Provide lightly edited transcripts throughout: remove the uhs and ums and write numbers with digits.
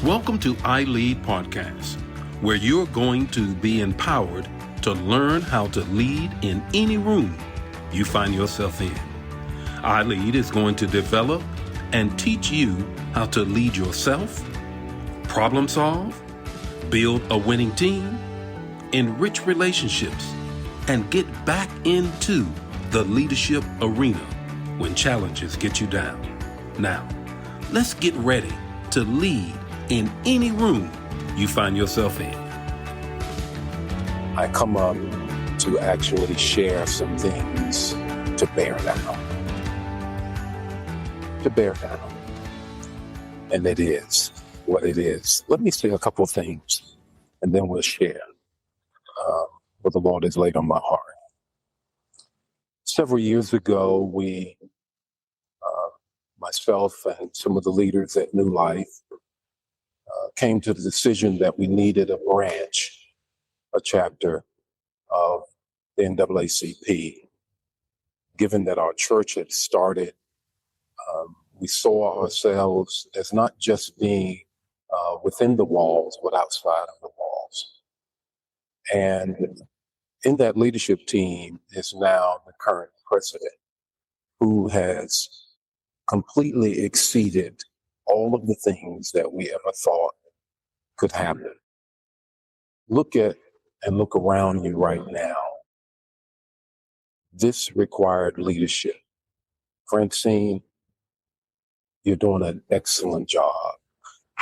Welcome to I Lead Podcast, where you're going to be empowered to learn how to lead in any room you find yourself in. I Lead is going to develop and teach you how to lead yourself, problem solve, build a winning team, enrich relationships, and get back into the leadership arena when challenges get you down. Now, let's get ready to lead in any room you find yourself in. I come up to actually share some things to bear down. And it is what it is. Let me say a couple of things, and then we'll share what the Lord has laid on my heart. Several years ago, myself and some of the leaders at New Life, came to the decision that we needed a branch, a chapter of the NAACP. Given that our church had started, we saw ourselves as not just being within the walls, but outside of the walls. And in that leadership team is now the current president, who has completely exceeded all of the things that we ever thought could happen. Look around you right now. This required leadership. Francine, you're doing an excellent job.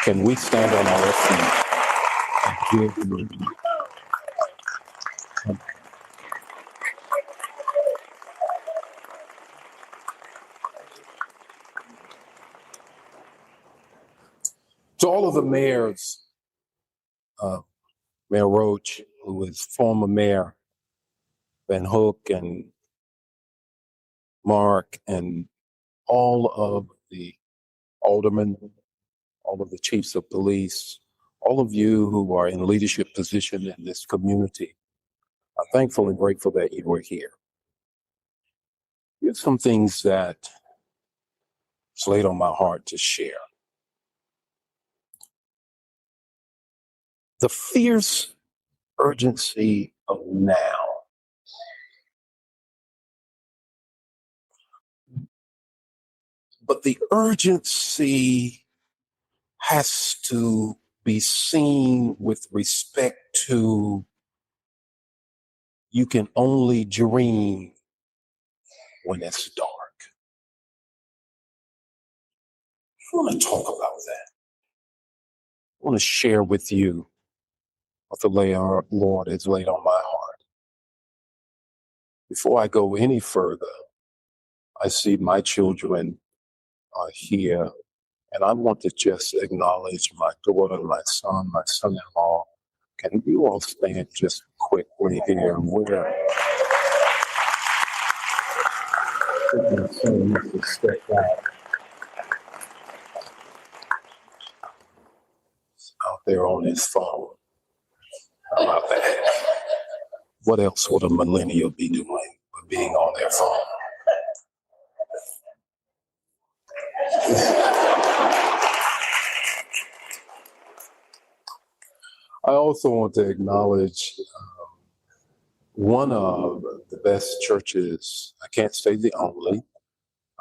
Can we stand on our feet and give you? To all of the mayors, Mayor Roach, who is former Mayor Van Hook, and Mark, and all of the aldermen, all of the chiefs of police, all of you who are in leadership position in this community, I'm thankful and grateful that you were here. Here's some things that it's laid on my heart to share. The fierce urgency of now. But the urgency has to be seen with respect to you can only dream when it's dark. I want to talk about that. I want to share with you what the Lord has laid on my heart. Before I go any further, I see my children are here, and I want to just acknowledge my daughter, my son-in-law. Can you all stand just quickly here? Step back. Out there on his phone. How about that? What else would a millennial be doing but being on their phone? I also want to acknowledge one of the best churches, I can't say the only,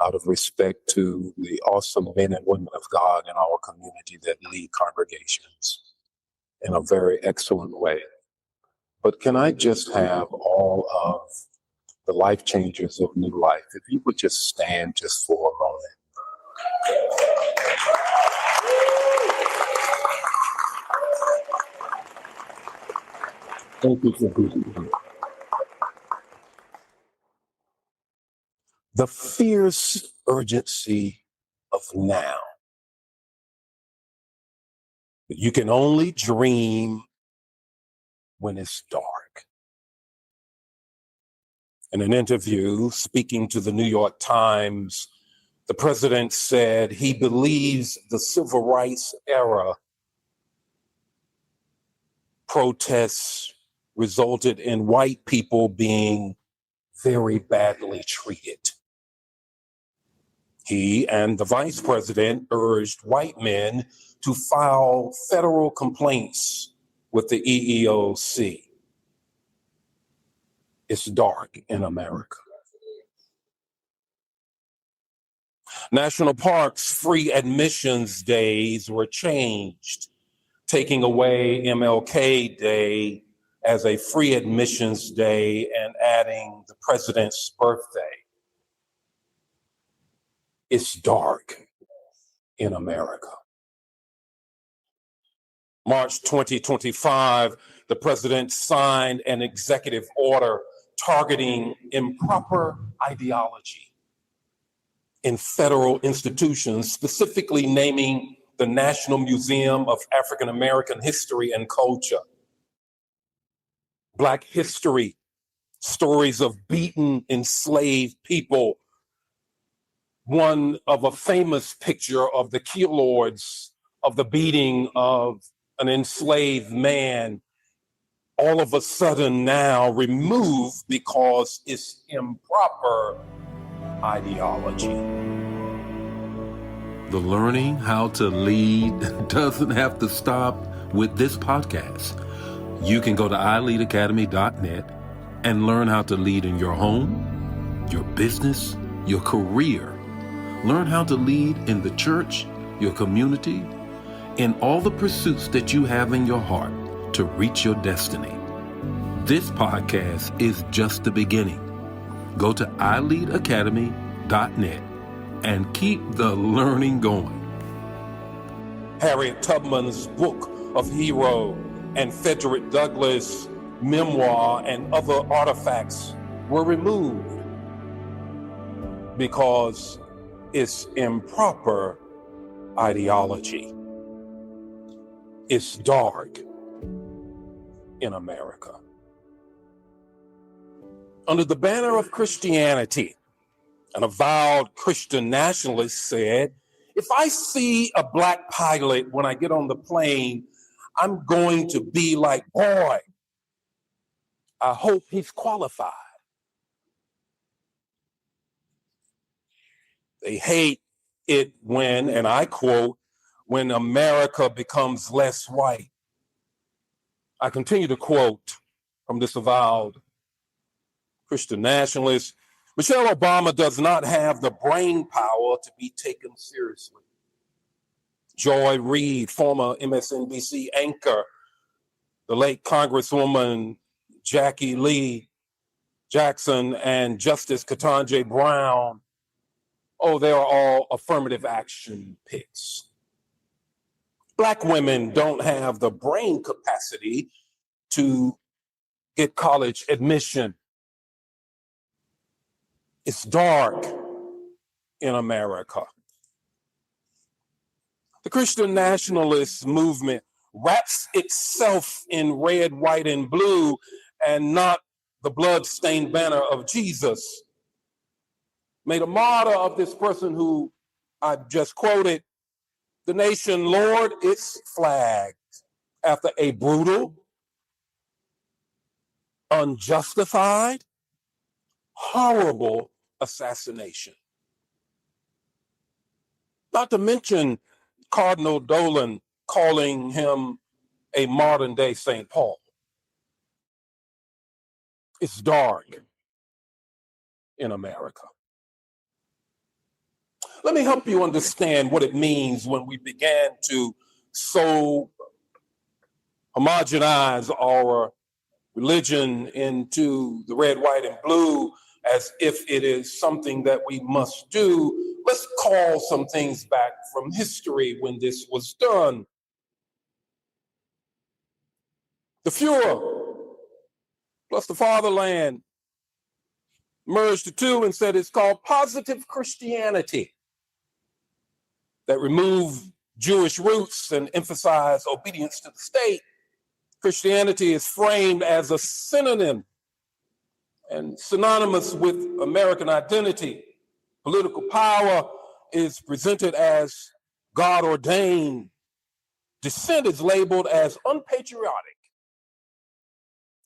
out of respect to the awesome men and women of God in our community that lead congregations in a very excellent way. But can I just have all of the life changers of New Life, if you would just stand just for a moment. Thank you for being here. The fierce urgency of now. You can only dream when it's dark. In an interview speaking to the New York Times, the president said he believes the civil rights era protests resulted in white people being very badly treated. He and the vice president urged white men to file federal complaints with the EEOC. It's dark in America. National parks' free admissions days were changed, taking away MLK Day as a free admissions day and adding the president's birthday. It's dark in America. March 2025, the president signed an executive order targeting improper ideology in federal institutions, specifically naming the National Museum of African American History and Culture. Black history, stories of beaten, enslaved people. One of a famous picture of the keylords of the beating of an enslaved man, all of a sudden now removed because it's improper ideology. The learning how to lead doesn't have to stop with this podcast. You can go to ileadacademy.net and learn how to lead in your home, your business, your career. Learn how to lead in the church, your community, in all the pursuits that you have in your heart to reach your destiny. This podcast is just the beginning. Go to ileadacademy.net and keep the learning going. Harriet Tubman's Book of Hero and Frederick Douglass' memoir and other artifacts were removed because it's improper ideology. It's dark in America. Under the banner of Christianity, an avowed Christian nationalist said, if I see a black pilot when I get on the plane, I'm going to be like, boy, I hope he's qualified. They hate it when, and I quote, when America becomes less white. I continue to quote from this avowed Christian nationalist, Michelle Obama does not have the brain power to be taken seriously. Joy Reid, former MSNBC anchor, the late Congresswoman Jackie Lee Jackson, and Justice Ketanji Brown, oh, they are all affirmative action picks. Black women don't have the brain capacity to get college admission. It's dark in America. The Christian nationalist movement wraps itself in red, white, and blue, and not the blood-stained banner of Jesus. Made a martyr of this person who I just quoted. The nation lowered its flag after a brutal, unjustified, horrible assassination. Not to mention Cardinal Dolan calling him a modern day St. Paul. It's dark in America. Let me help you understand what it means when we began to so homogenize our religion into the red, white, and blue as if it is something that we must do. Let's call some things back from history when this was done. The Fuhrer plus the fatherland merged the two and said it's called positive Christianity, that removed Jewish roots and emphasized obedience to the state. Christianity is framed as a synonym and synonymous with American identity. Political power is presented as God-ordained. Dissent is labeled as unpatriotic,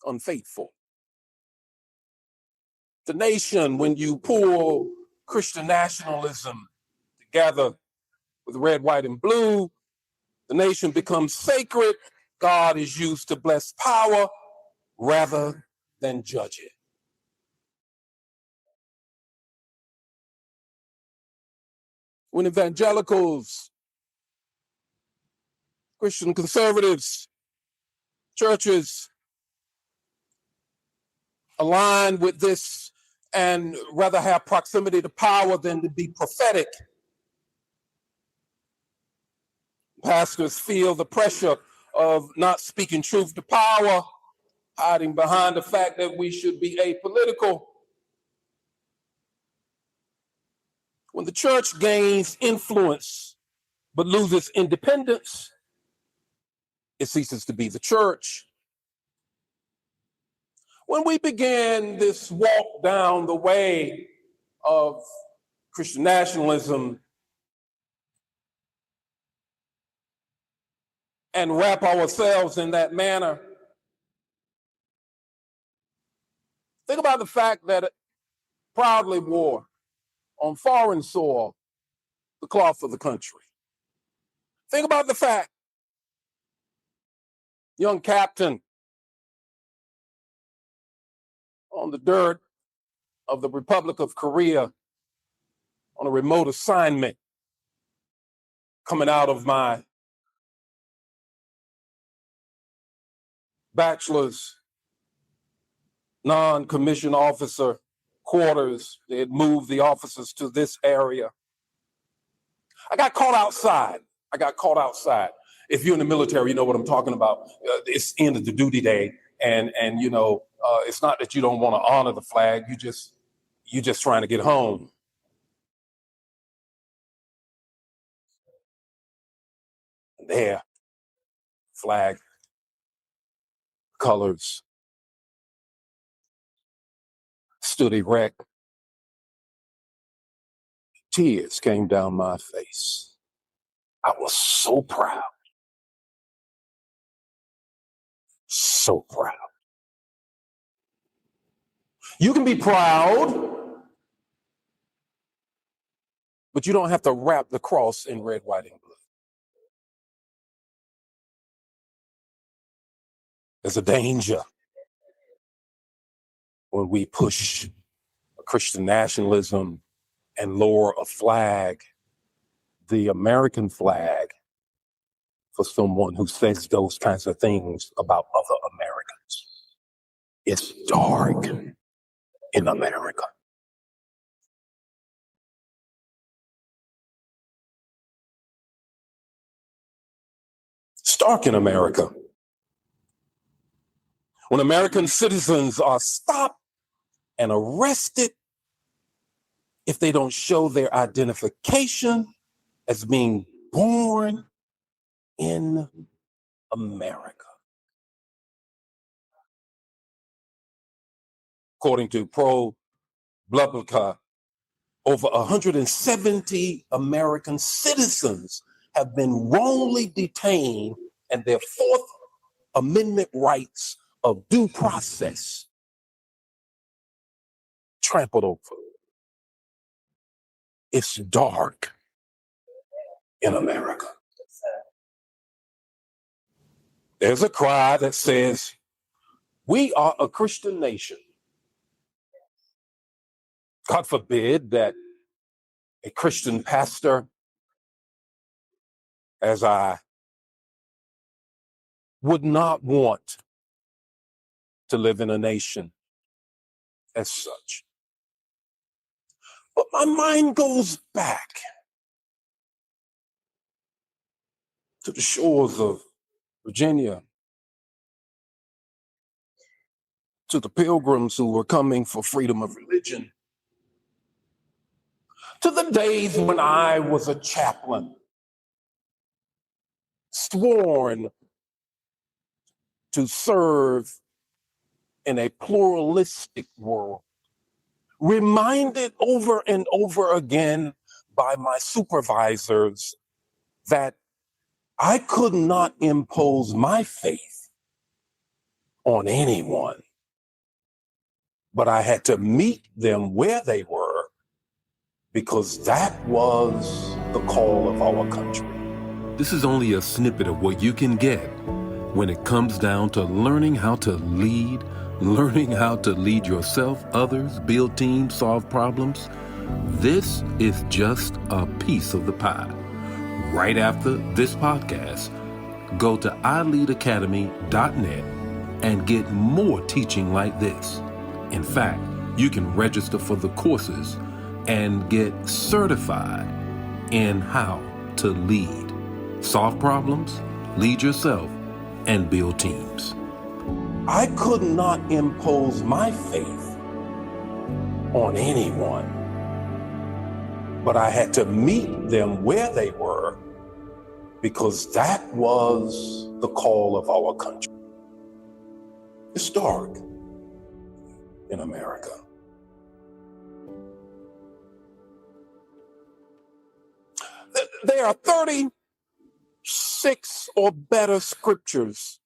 unfaithful. The nation, when you pull Christian nationalism gather with red, white, and blue. The nation becomes sacred. God is used to bless power rather than judge it. When evangelicals, Christian conservatives, churches align with this and rather have proximity to power than to be prophetic, pastors feel the pressure of not speaking truth to power, hiding behind the fact that we should be apolitical. When the church gains influence but loses independence, it ceases to be the church. When we began this walk down the way of Christian nationalism and wrap ourselves in that manner, think about the fact that it proudly wore on foreign soil the cloth of the country. Think about the fact, young captain on the dirt of the Republic of Korea on a remote assignment, coming out of my bachelor's non-commissioned officer quarters. They had moved the officers to this area. I got caught outside. If you're in the military, you know what I'm talking about. It's end of the duty day, and you know, it's not that you don't want to honor the flag. You just trying to get home. And there, flag, colors, stood erect. Tears came down my face. I was so proud. So proud. You can be proud, but you don't have to wrap the cross in red, white, and blue. There's a danger when we push Christian nationalism and lower a flag, the American flag, for someone who says those kinds of things about other Americans. It's dark in America. It's dark in America. When American citizens are stopped and arrested if they don't show their identification as being born in America. According to ProPublica, over 170 American citizens have been wrongly detained and their Fourth Amendment rights of due process trampled over. It's dark in America. There's a cry that says, we are a Christian nation. God forbid that a Christian pastor, as I would not want to live in a nation as such. But my mind goes back to the shores of Virginia, to the pilgrims who were coming for freedom of religion, to the days when I was a chaplain, sworn to serve in a pluralistic world, reminded over and over again by my supervisors that I could not impose my faith on anyone, but I had to meet them where they were because that was the call of our country. This is only a snippet of what you can get when it comes down to learning how to lead yourself, others, build teams, solve problems. This is just a piece of the pie. Right after this podcast, go to ileadacademy.net and get more teaching like this. In fact, you can register for the courses and get certified in how to lead, solve problems, lead yourself, and build teams. I could not impose my faith on anyone, but I had to meet them where they were because that was the call of our country. It's dark in America. There are 36 or better scriptures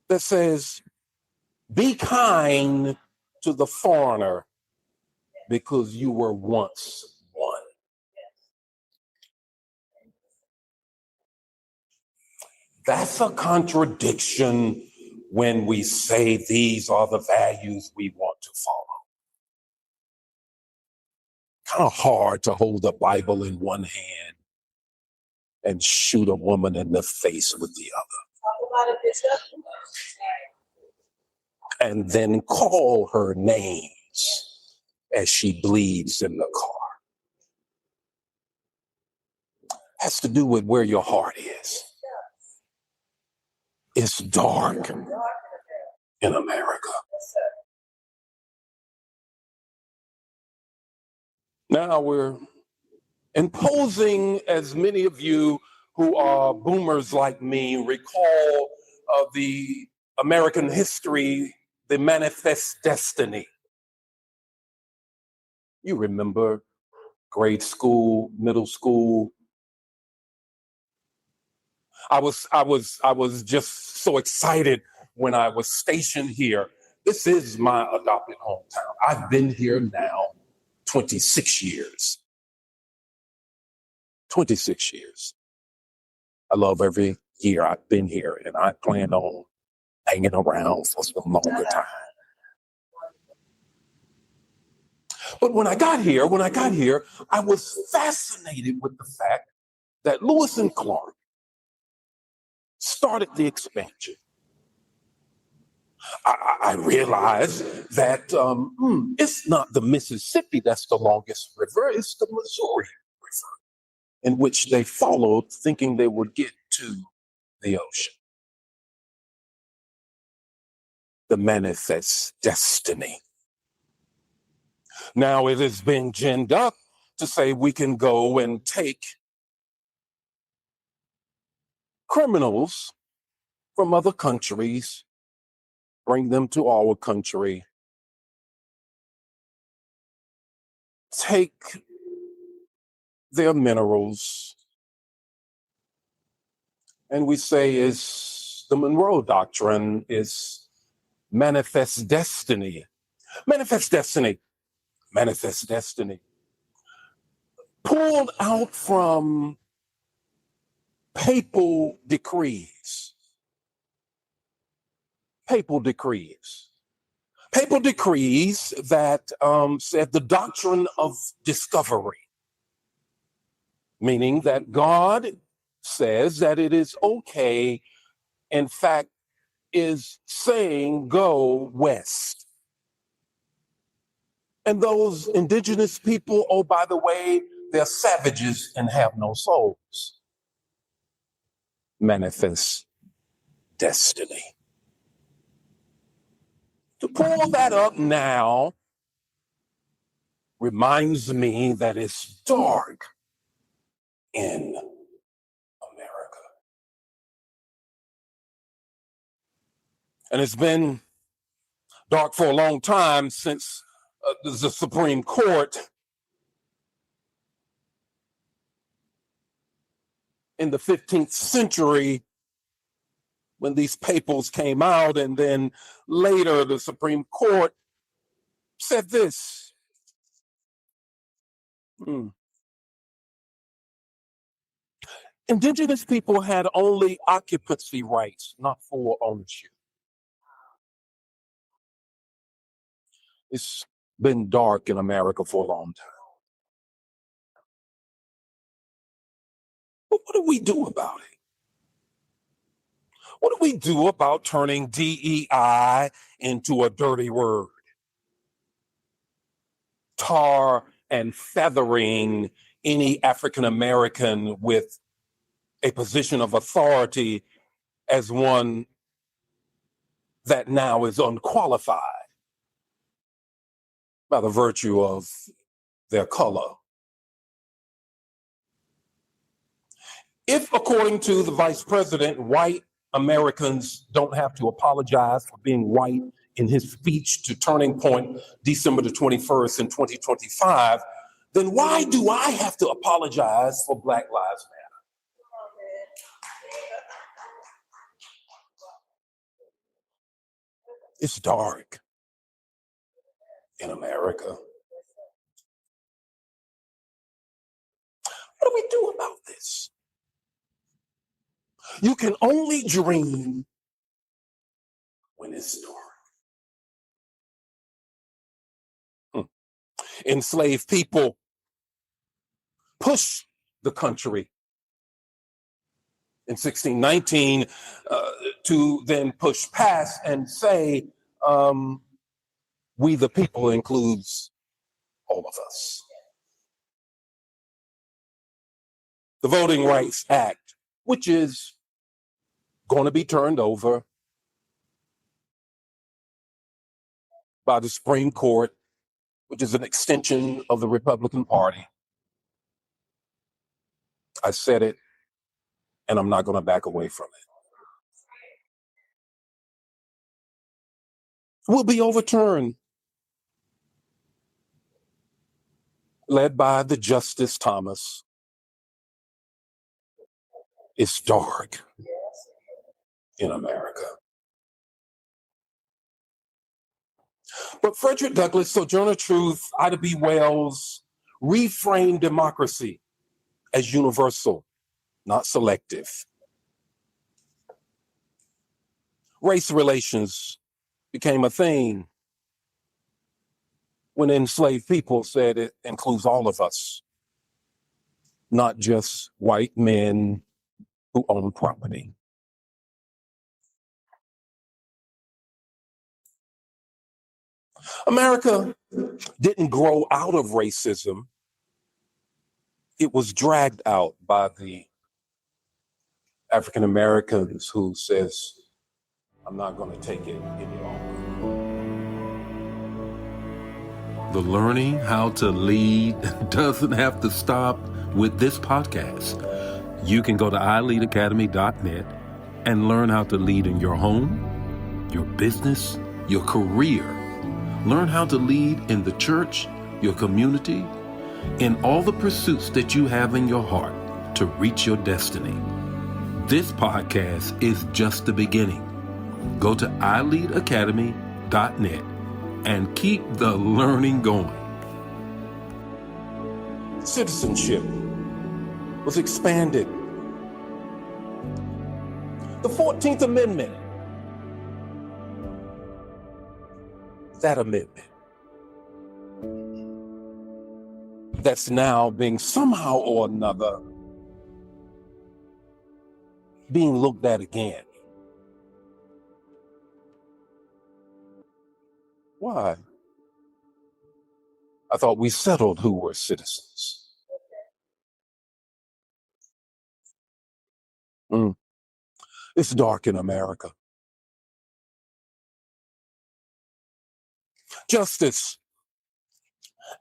that says, be kind to the foreigner because you were once one. That's a contradiction when we say these are the values we want to follow. Kind of hard to hold the Bible in one hand and shoot a woman in the face with the other. And then call her names as she bleeds in the car. Has to do with where your heart is. It's dark in America. Now we're imposing, as many of you who are boomers like me recall the American history, the manifest destiny. You remember grade school, middle school. I was just so excited when I was stationed here. This is my adopted hometown. I've been here now 26 years. 26 years. I love every year I've been here, and I plan on hanging around for some longer time. But when I got here, I was fascinated with the fact that Lewis and Clark started the expansion. I realized that it's not the Mississippi that's the longest river, it's the Missouri River, in which they followed thinking they would get to the ocean. The manifest destiny. Now it has been ginned up to say we can go and take criminals from other countries, bring them to our country, take their minerals, and we say is the Monroe Doctrine is manifest destiny. Manifest destiny. Manifest destiny. Pulled out from papal decrees. Papal decrees. Papal decrees that said the doctrine of discovery, meaning that God says that it is okay, in fact, is saying go west. And those indigenous people, oh, by the way, they're savages and have no souls. Manifest destiny. To pull that up now reminds me that it's dark in America. And it's been dark for a long time since the Supreme Court in the 15th century, when these papals came out, and then later the Supreme Court said this. Indigenous people had only occupancy rights, not full ownership. It's been dark in America for a long time. But what do we do about it? What do we do about turning DEI into a dirty word? Tar and feathering any African American with a position of authority as one that now is unqualified by the virtue of their color. If, according to the vice president, white Americans don't have to apologize for being white in his speech to Turning Point December the 21st in 2025, then why do I have to apologize for Black Lives Matter? It's dark in America. What do we do about this? You can only dream when it's dark. Enslaved people push the country in 1619 to then push past and say, we the people includes all of us. The Voting Rights Act, which is going to be turned over by the Supreme Court, which is an extension of the Republican Party. I said it, and I'm not going to back away from it. Will be overturned, led by the Justice Thomas. It's dark in America. But Frederick Douglass, Sojourner Truth, Ida B. Wells reframed democracy as universal, not selective. Race relations became a thing when enslaved people said it includes all of us, not just white men who own property. America didn't grow out of racism. It was dragged out by the African Americans who says, I'm not going to take it any longer. The learning how to lead doesn't have to stop with this podcast. You can go to ileadacademy.net and learn how to lead in your home, your business, your career. Learn how to lead in the church, your community, in all the pursuits that you have in your heart to reach your destiny. This podcast is just the beginning. Go to ileadacademy.net and keep the learning going. Citizenship was expanded. The 14th Amendment, that amendment that's now being somehow or another being looked at again. Why? I thought we settled who were citizens. It's dark in America. Justice.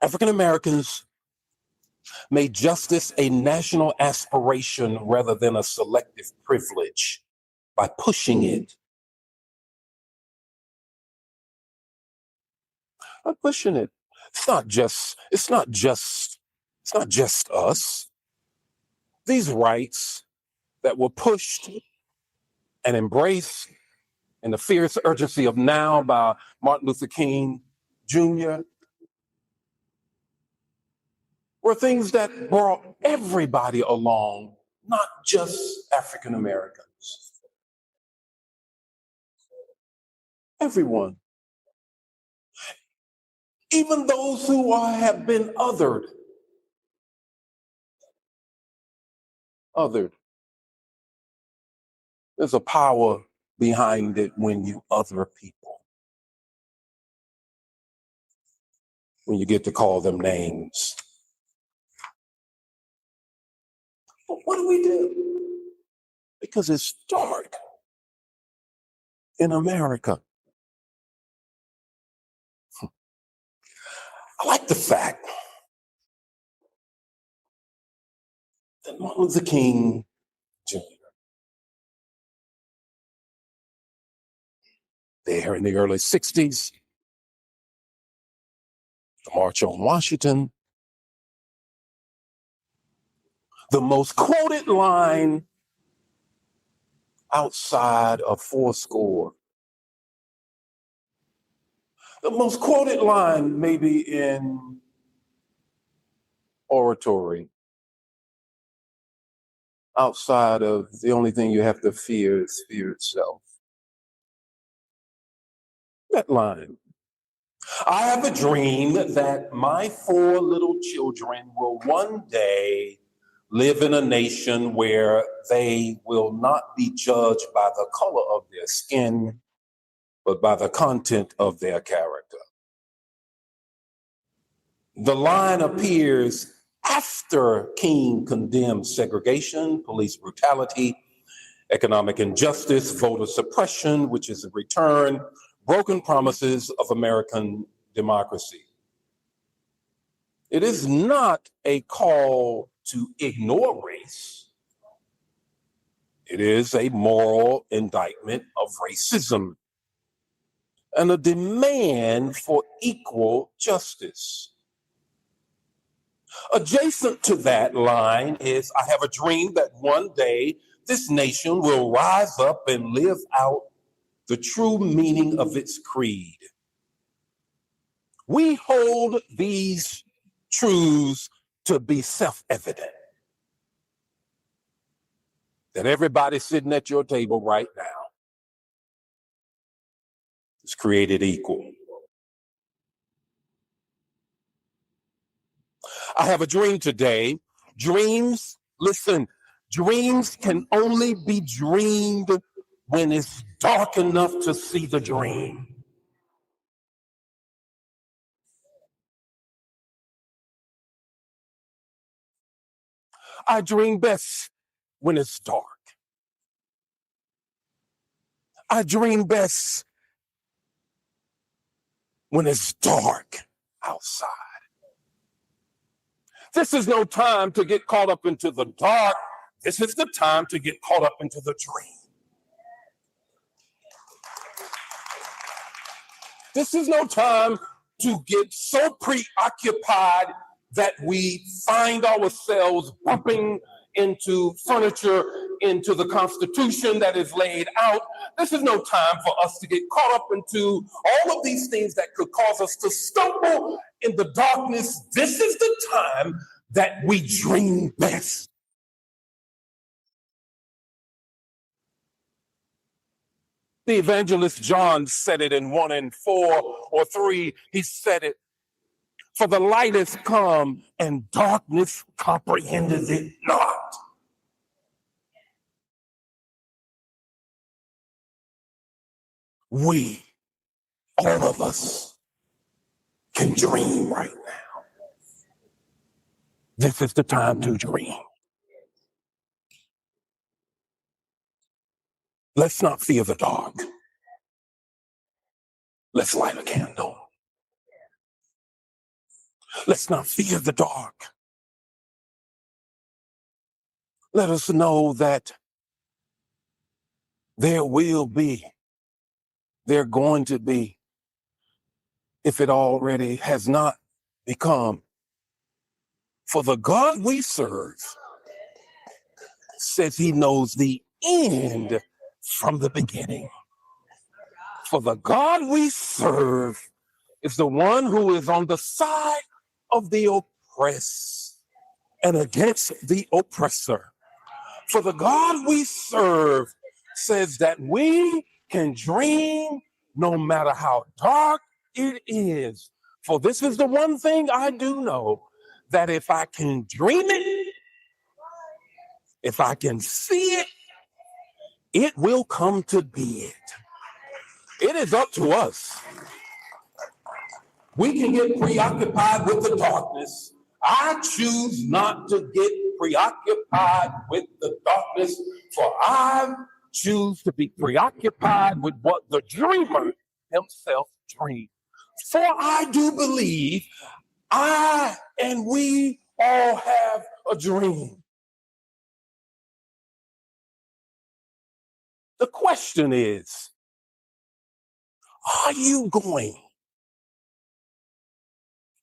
African Americans made justice a national aspiration rather than a selective privilege by pushing it. By pushing it. It's not just us. These rights that were pushed and embraced in the fierce urgency of now by Martin Luther King Jr. were things that brought everybody along, not just African Americans. Everyone. Even those who have been othered. There's a power behind it when you other people. When you get to call them names. But what do we do? Because it's dark in America. I like the fact that Martin Luther King Jr., there in the early 60s, the March on Washington, the most quoted line outside of fourscore, the most quoted line maybe in oratory, outside of the only thing you have to fear is fear itself. That line. I have a dream that my 4 little children will one day live in a nation where they will not be judged by the color of their skin, but by the content of their character. The line appears after King condemned segregation, police brutality, economic injustice, voter suppression, which is a return, broken promises of American democracy. It is not a call to ignore race. It is a moral indictment of racism and a demand for equal justice. Adjacent to that line is, I have a dream that one day this nation will rise up and live out the true meaning of its creed. We hold these truths to be self-evident. That everybody sitting at your table right now is created equal. I have a dream today. Dreams, listen, dreams can only be dreamed when it's dark enough to see the dream. I dream best when it's dark. I dream best when it's dark outside. This is no time to get caught up into the dark. This is the time to get caught up into the dream. This is no time to get so preoccupied that we find ourselves bumping into furniture, into the Constitution that is laid out. This is no time for us to get caught up into all of these things that could cause us to stumble in the darkness. This is the time that we dream best. The evangelist John said it in 1 and 4 or 3. He said it, for the light is come and darkness comprehended it not. We, all of us, can dream right now. This is the time to dream. Let's not fear the dark. Let's light a candle. Let's not fear the dark. Let us know that there going to be, if it already has not become. For the God we serve says he knows the end from the beginning. For the God we serve is the one who is on the side of the oppressed and against the oppressor. For the God we serve says that we can dream no matter how dark it is. For this is the one thing I do know, that if I can dream it, if I can see it, it will come to be it. It is up to us. We can get preoccupied with the darkness. I choose not to get preoccupied with the darkness, for I choose to be preoccupied with what the dreamer himself dreamed. For I do believe I and we all have a dream. The question is, are you going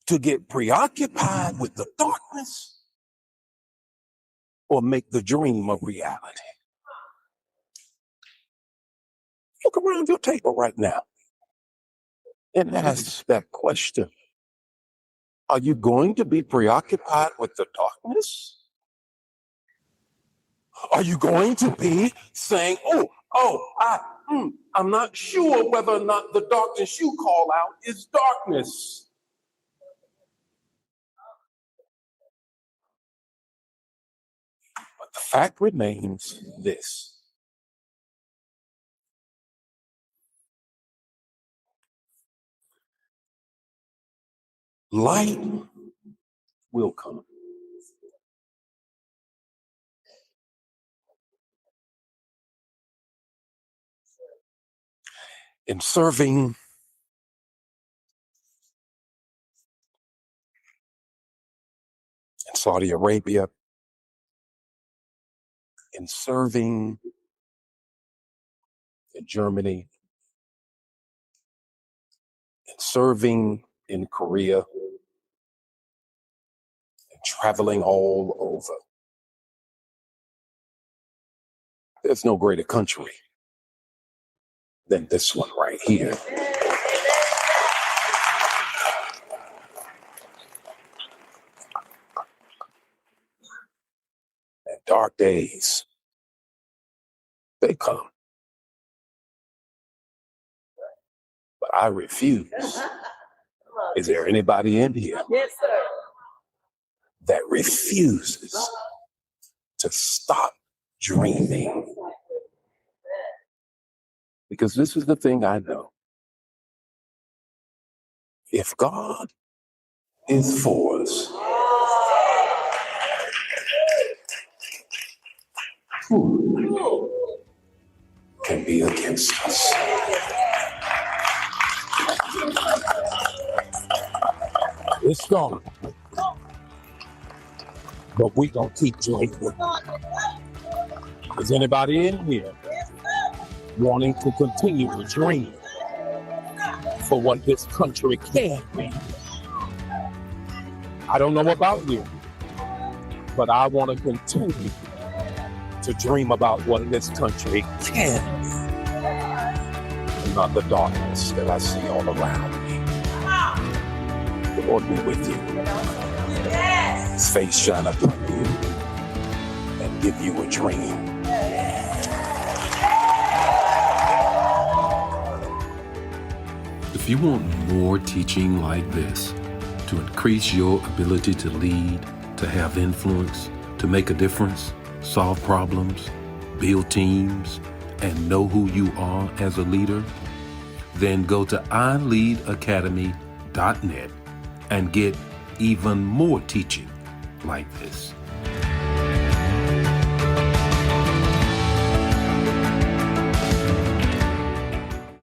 to get preoccupied with the darkness or make the dream a reality? Look around your table right now and ask that question. Are you going to be preoccupied with the darkness? Are you going to be saying, I'm not sure whether or not the darkness you call out is darkness? But the fact remains this. Light will come. In serving in Saudi Arabia, in serving in Germany, in serving in Korea, and traveling all over, there's no greater country than this one right here. And dark days, they come. But I refuse. Is there anybody in here that refuses to stop dreaming? Because this is the thing I know. If God is for us, who can be against us? It's gone. But we gonna keep dreaming. Is anybody in here wanting to continue to dream for what this country can be? I don't know about you, but I want to continue to dream about what this country can be, and not the darkness that I see all around me. The Lord be with you. His face shine upon you and give you a dream. If you want more teaching like this to increase your ability to lead, to have influence, to make a difference, solve problems, build teams, and know who you are as a leader, then go to ileadacademy.net and get even more teaching like this.